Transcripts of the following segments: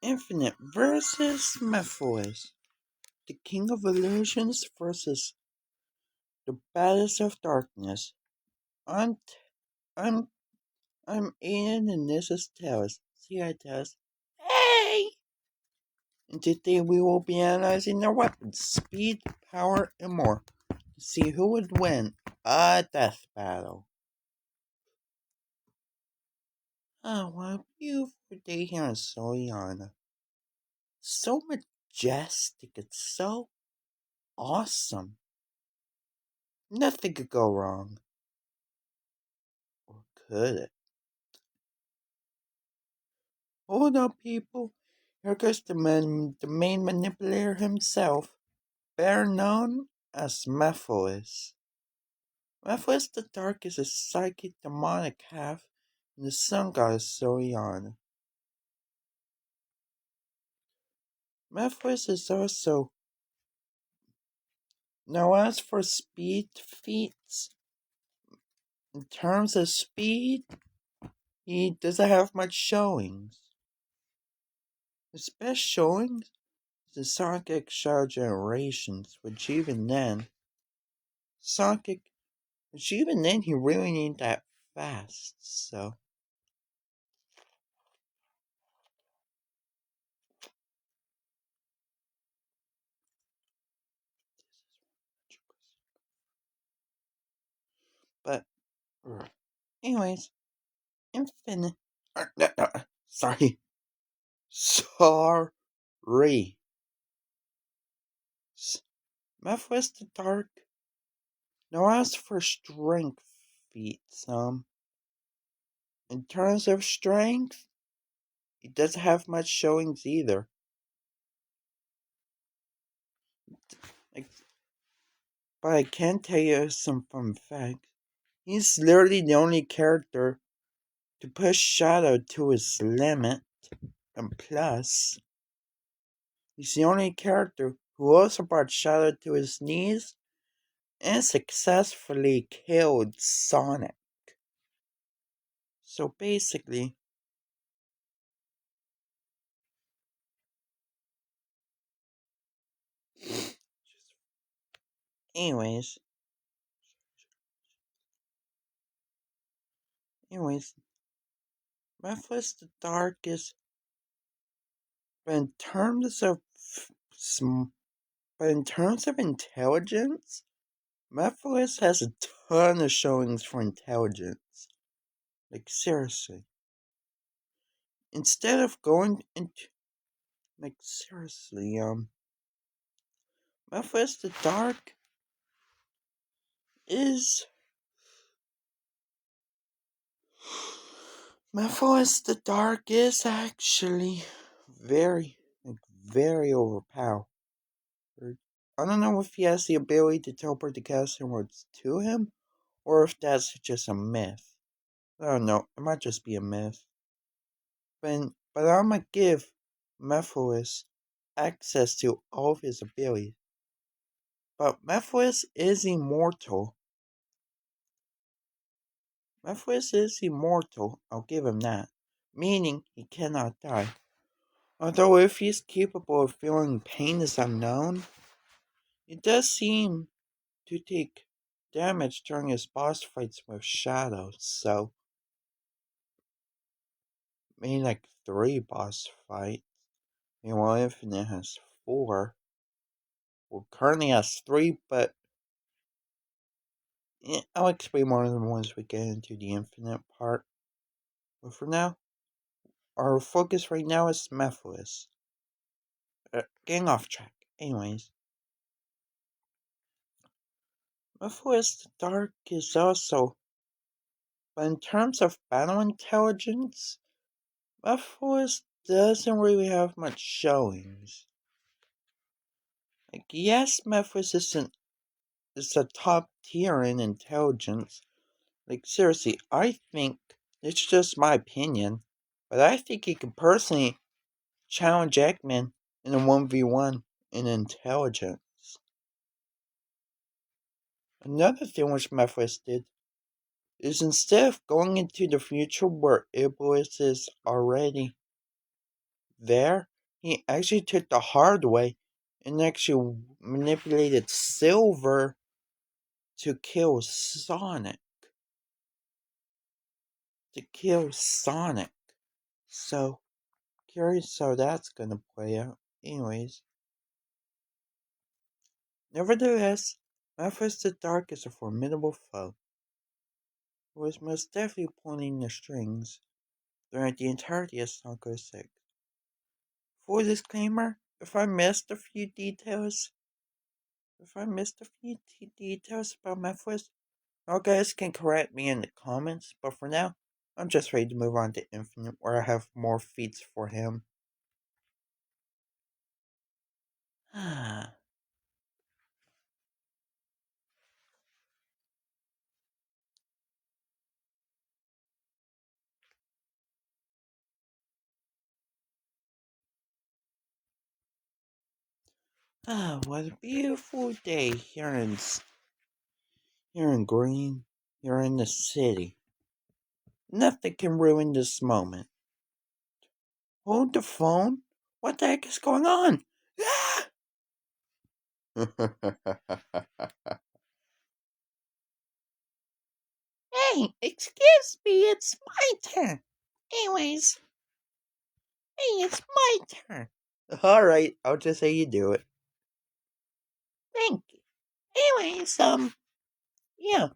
Infinite versus mephiles. The King of Illusions versus the Baddest of Darkness. I'm I'm I'm Ian and this is Taz. See I Taz. Hey! And today we will be analyzing their weapons, speed, power, and more to see who would win a death battle. Oh, what a beautiful day here in Soliana. So majestic, it's so awesome. Nothing could go wrong. Or could it? Hold up, people. Here goes the main manipulator himself, better known as mephiles. Mephiles the Dark is a psychic demonic half in the sun goddess Soriana. Mephiles is also now as for speed feats. In terms of speed, he doesn't have much showings. His best showings is the Psychic Shadow Generations, Psychic which even then he really ain't that fast, so. But, anyways, infinite. Sorry. Sorry. Mephiles the Dark. Now, as for strength feats, in terms of strength, he doesn't have much showings either. Like, but I can tell you some fun facts. He's literally the only character to push Shadow to his limit, and plus, he's the only character who also brought Shadow to his knees and successfully killed Sonic. So basically, anyways, anyways, Mephiles the Darkest, but in terms of but in terms of intelligence, Mephiles has a ton of showings for intelligence. Like seriously. Instead of going into like seriously, Mephiles the Dark is Mephiles the Dark is actually very overpowered. I don't know if he has the ability to teleport the casting words to him, or if that's just a myth. I don't know, it might just be a myth. But I'm gonna give Mephiles access to all of his abilities. But Mephiles is immortal. Mephiles is immortal, I'll give him that. Meaning he cannot die. Although if he's capable of feeling pain is unknown, it does seem to take damage during his boss fights with shadows, so maybe like 3 boss fights. Meanwhile Infinite has 4. Well currently has 3, but I'll explain more of them once we get into the Infinite part. But for now, our focus right now is Mephiles. Getting off track. Anyways, Mephiles the Dark is also, but in terms of battle intelligence, Mephiles doesn't really have much showings. Like, yes, Mephiles is a top tier in intelligence. Like, seriously, I think, it's just my opinion, but I think he could personally challenge Eggman in a 1v1 in intelligence. Another thing which Mephiles did is instead of going into the future where Iblis is already there, He actually took the hard way and actually manipulated Silver to kill Sonic. So, curious how that's gonna play out. Anyways, nevertheless, Memphis the Dark is a formidable foe who was most definitely pulling the strings throughout the entirety of Sonic 06. Full disclaimer, if I missed a few details about Memphis, all guys can correct me in the comments, but for now, I'm just ready to move on to Infinite where I have more feats for him. What a beautiful day here in Green, here in the city. Nothing can ruin this moment. Hold the phone? What the heck is going on? Hey, excuse me, it's my turn. Anyways, hey, it's my turn. Alright, I'll just say you do it. Thank you. Anyways, yeah.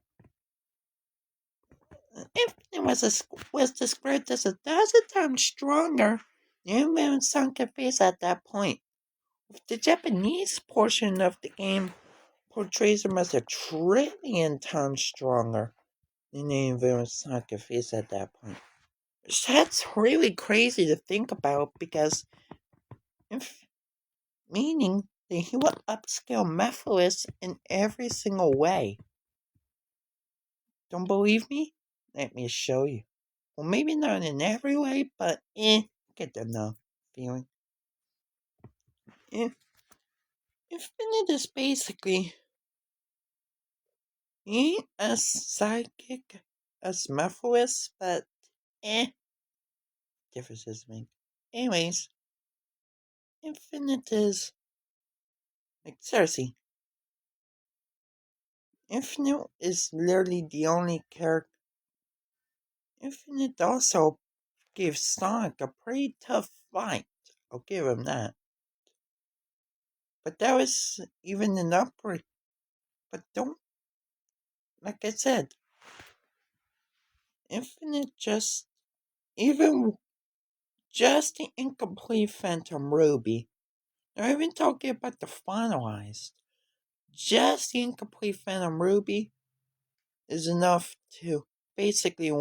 Infinite was described as 1,000 times stronger than Sonic face at that point. The Japanese portion of the game portrays him as 1,000,000,000,000 times stronger than the Infinite Sonic face at that point. That's really crazy to think about because, meaning that he will upscale mephiles in every single way. Don't believe me? Let me show you. Well, maybe not in every way, but get the feeling. Infinite is basically ain't as psychic as Mephiles, but differences make. Anyways, Infinite is like seriously. Infinite is literally the only character. Infinite also gave Sonic a pretty tough fight. I'll give him that. But that was even an upgrade. But don't, like I said, Infinite even just the incomplete Phantom Ruby. Not even talking about the finalized. Just the incomplete Phantom Ruby is enough to basically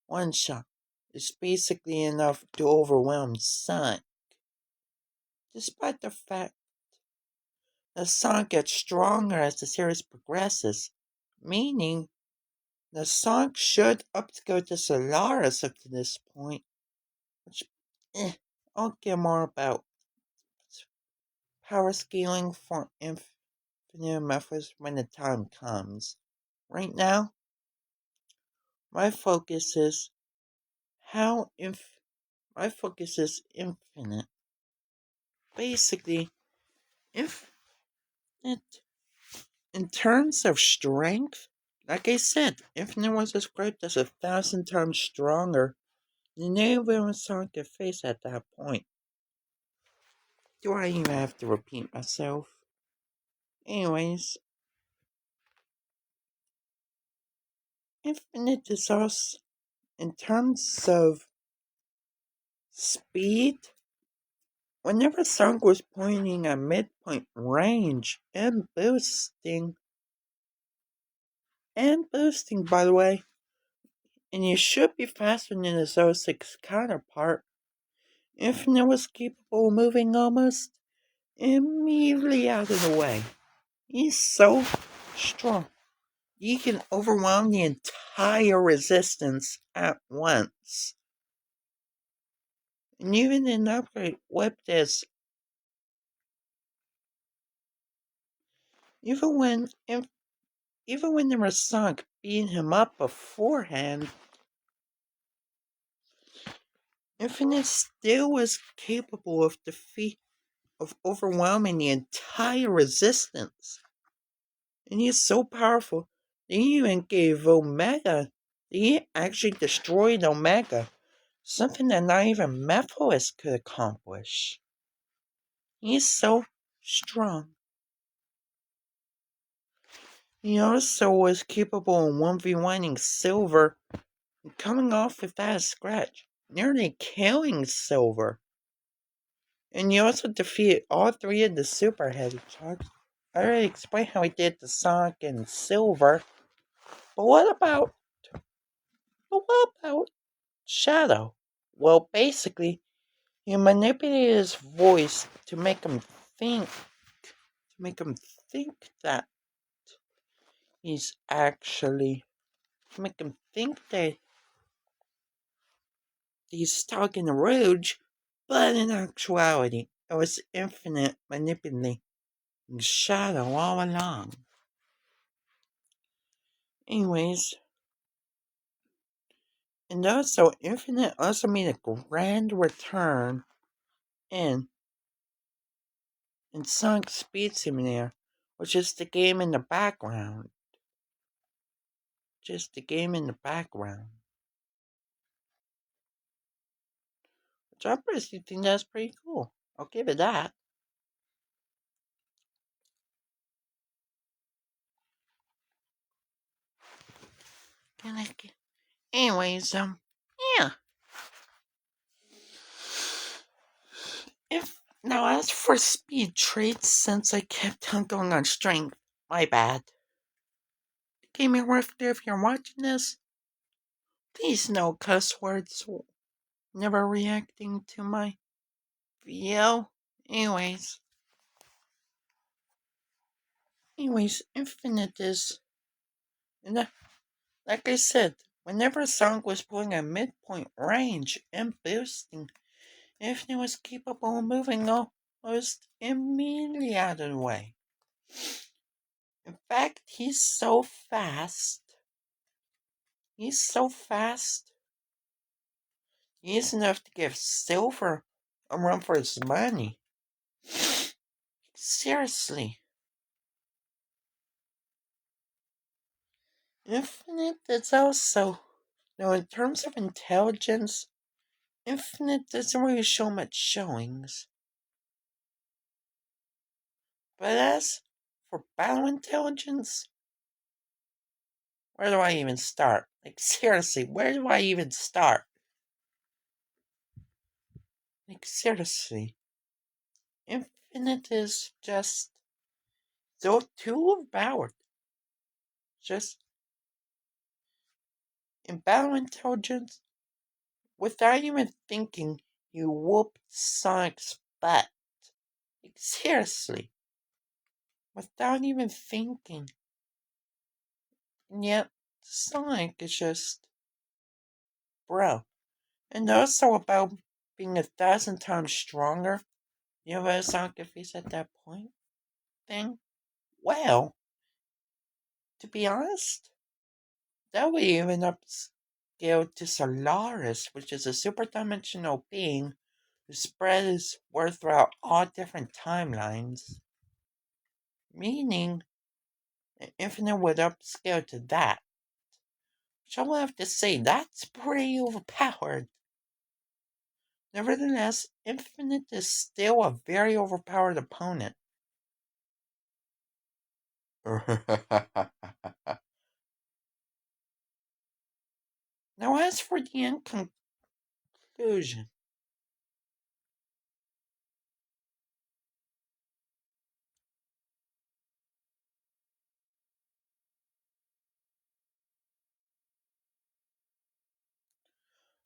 one shot. It's basically enough to overwhelm Sonic. Despite the fact that Sonic gets stronger as the series progresses, meaning that Sonic should upscale to Solaris up to this point, which I'll get more about power scaling for Infinite methods when the time comes. Right now, my focus is my focus is Infinite. Basically, Infinite in terms of strength, like I said, Infinite was described as 1,000 times stronger than anyone Sonic could face at that point. Do I even have to repeat myself? Anyways, Infinite is also, in terms of speed, whenever Sonic was pointing at midpoint range and boosting by the way, and you should be faster than his 06 counterpart, Infinite was capable of moving almost immediately out of the way. He's so strong. He can overwhelm the entire resistance at once. And even an upgrade whip this, even when there was Sonic beating him up beforehand, Infinite still was capable of defeat of overwhelming the entire resistance. And he is so powerful that he even gave Omega. He actually destroyed Omega. Something that not even mephiles could accomplish. He is so strong. He also was capable of 1v1ing Silver and coming off without a scratch, nearly killing Silver. And he also defeated all three of the super heavy charges. I already explained how he did the Sonic and Silver. But what about Shadow? Well, basically, he manipulated his voice to make him think that he's actually, to make him think that he's stuck in a rouge, but in actuality, it was Infinite manipulating Shadow all along. Anyways, and also Infinite also made a grand return in Sonic Speed Simulator, which is the game in the background. Just the game in the background. Which I personally think that's pretty cool. I'll give it that. Anyways, yeah. If now as for speed traits, since I kept on going on strength, my bad. Gaming Rifter, if you're watching this, please no cuss words. Never reacting to my video. Anyways, Infinite is, like I said, whenever Sonic was pulling a midpoint range and boosting, Infinite was capable of moving almost immediately out of the way. In fact, he's so fast. He's enough to give Silver a run for his money. Seriously. Infinite is also, now in terms of intelligence, Infinite doesn't really show much showings. But as for battle intelligence, where do I even start? Like, seriously, where do I even start? Like, seriously. Infinite is just so too overpowered. Just in battle intelligence, without even thinking, you whooped Sonic's butt. Like, seriously. Without even thinking. And yet, Sonic is just, bro. And also about being 1,000 times stronger. You know what Sonic could face at that point? Thing? Well, to be honest, that would even upscale to Solaris, which is a super dimensional being whose spread is worth throughout all different timelines. Meaning, Infinite would upscale to that. Which I will have to say, that's pretty overpowered. Nevertheless, Infinite is still a very overpowered opponent. Now, as for the end conclusion,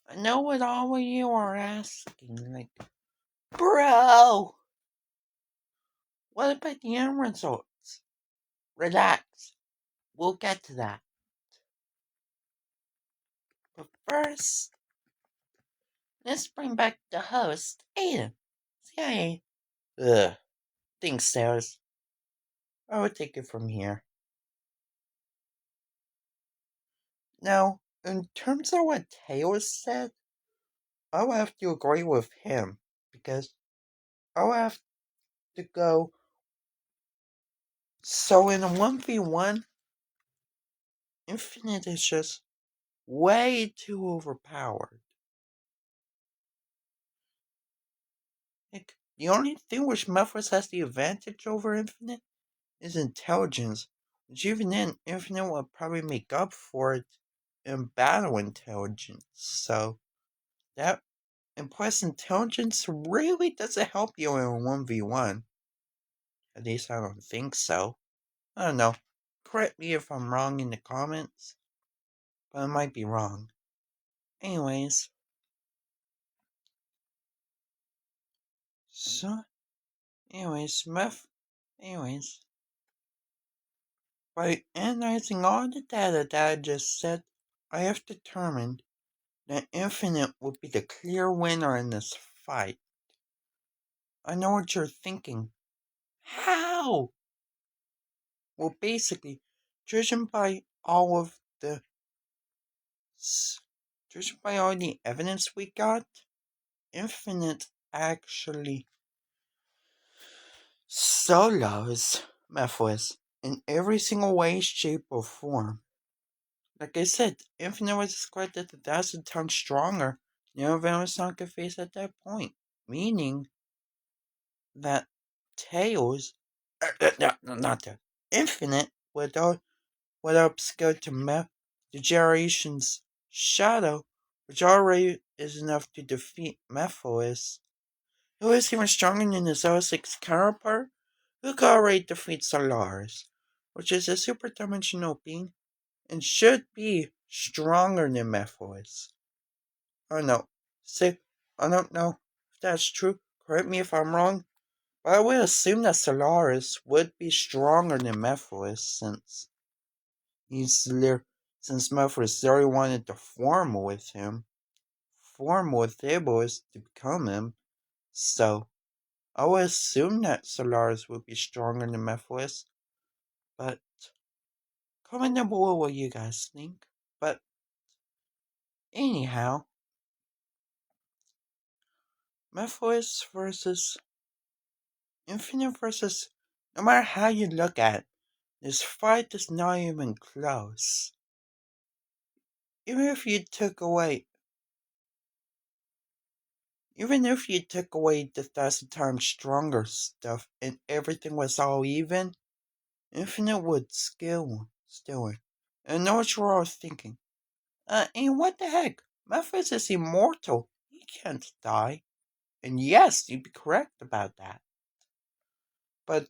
I know what all of you are asking, like, bro, what about the end results? Relax, we'll get to that. But first, let's bring back the host, Aiden. CIA. Ugh, thanks, Sarahs. I will take it from here. Now, in terms of what Taylor said, I will have to agree with him because I will have to go. So in a 1v1, Infinite is just way too overpowered. Like, the only thing which Mephiles has the advantage over Infinite is intelligence, which even then, Infinite will probably make up for it in battle intelligence. So, that, and plus intelligence really doesn't help you in a 1v1. At least I don't think so. I don't know. Correct me if I'm wrong in the comments, but I might be wrong. Anyways, so, anyways, by analyzing all the data that I just said, I have determined that Infinite would be the clear winner in this fight. I know what you're thinking. How? Well, basically, judging by all of the judging by all the evidence we got, Infinite actually solos Mephiles in every single way, shape, or form. Like I said, Infinite was described as 1,000 times stronger than everyone Sonic could face at that point, meaning that Tails, no, not that, Infinite would upscale to the generation's Shadow, which already is enough to defeat Mephiles, who is even stronger than the Zero 6 counterpart, who could already defeat Solaris, which is a super dimensional being and should be stronger than Mephiles. I don't know. I don't know if that's true. Correct me if I'm wrong. But I would assume that Solaris would be stronger than Mephiles he's since Mephiles already wanted to form with Iblis to become him. So I would assume that Solaris would be stronger than Mephiles. But comment down below what you guys think. But anyhow, Mephiles versus Infinite versus no matter how you look at it, this fight is not even close. Even if you took away Even if you took away the 1,000 times stronger stuff and everything was all even, Infinite would still win. And I know what you're all thinking. And what the heck? Memphis is immortal. He can't die. And yes, you'd be correct about that. But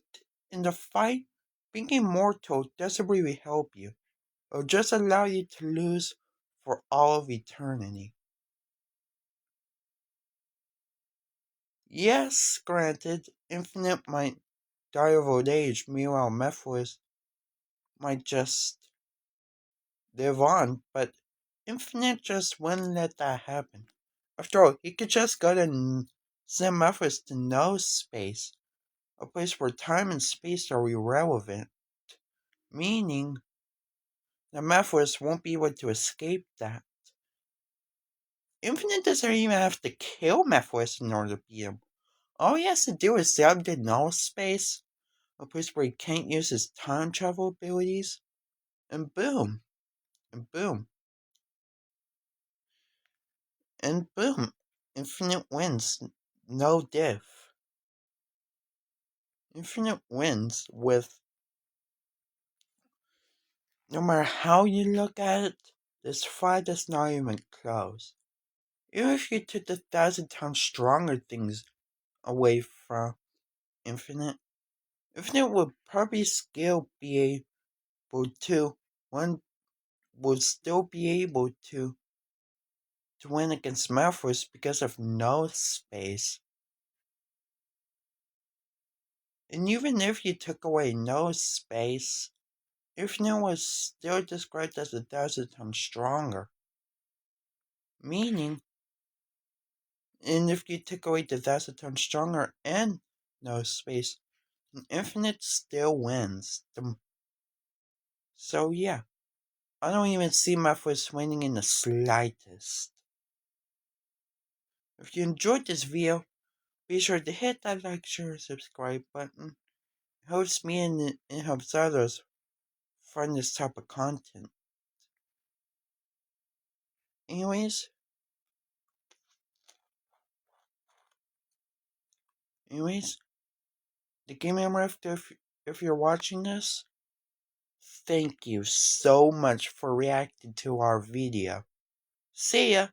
in the fight, being immortal doesn't really help you. It'll just allow you to lose for all of eternity. Yes, granted, Infinite might die of old age, meanwhile Mephiles might just live on, but Infinite just wouldn't let that happen. After all, he could just go to send Mephiles to no space, a place where time and space are irrelevant, meaning that Mephiles won't be able to escape that. Infinite doesn't even have to kill Mephiles in order to beat him. All he has to do is zap to null space, a place where he can't use his time travel abilities, and boom, and boom, and boom, Infinite wins, no diff. Infinite wins with, no matter how you look at it, this fight is not even close. Even if you took the 1,000 times stronger things away from Infinite, Infinite would probably still be able to, one would still be able to win against Malphite because of no space. And even if you took away no space, Infinite was still described as 1,000 times stronger. Meaning, and if you took away the 1,000 times stronger and no space, then Infinite still wins. So yeah, I don't even see Malphite winning in the slightest. If you enjoyed this video, be sure to hit that like, share, and subscribe button. It helps me and it helps others find this type of content. Anyways, anyways, the Gaming Rifter, if you're watching this, thank you so much for reacting to our video. See ya!